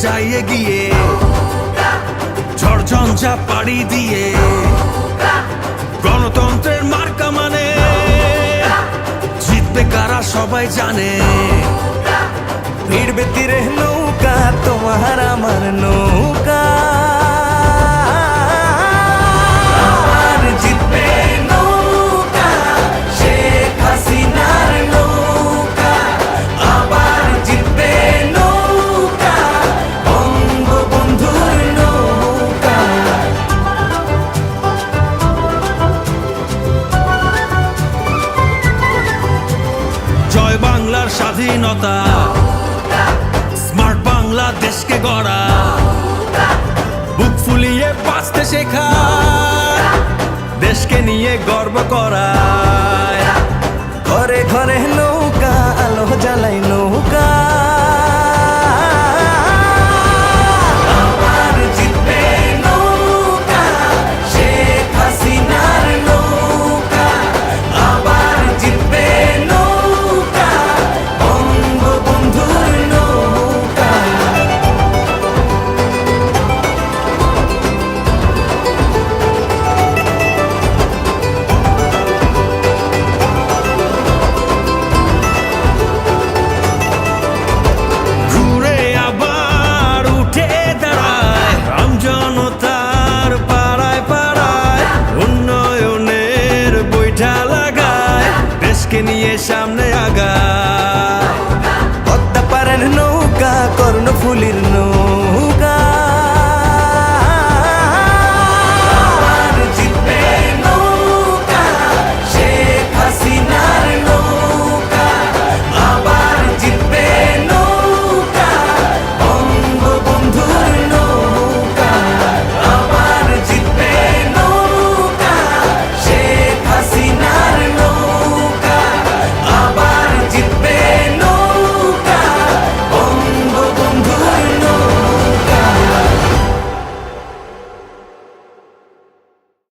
যাই এগিয়ে, ঝড়ঝঞ্ঝা পাড়ি দিয়ে। গণতন্ত্রের মার্কা মানে জিতবে কারা সবাই জানে। ভিড়বে তীরে নৌকা, তোমার আমার নৌকা। আর জিতবে নৌকা, শেখ হাসিনার নৌকা। আবার জিতবে নৌকা, বঙ্গবন্ধুর নৌকা। জয় বাংলার স্বাধীনতা, স্মার্ট বাংলাদেশকে গড়া, বুক ফুলিয়ে বাঁচতে শেখা, দেশকে নিয়ে গর্ব করা। ঘরে ঘরে নৌকা, আলো জ্বালাই নৌকা। আবার জিতবে নৌকা, শেখ হাসিনার নৌকা। আবার জিতবে নৌকা, বঙ্গবন্ধুর নৌকা। ঘুরে আবার উঠে দাঁড়ায় আমজনতার পাড়ায় পাড়ায়, উন্নয়নের বৈঠা লাগায়, দেশকে নিয়ে সামনে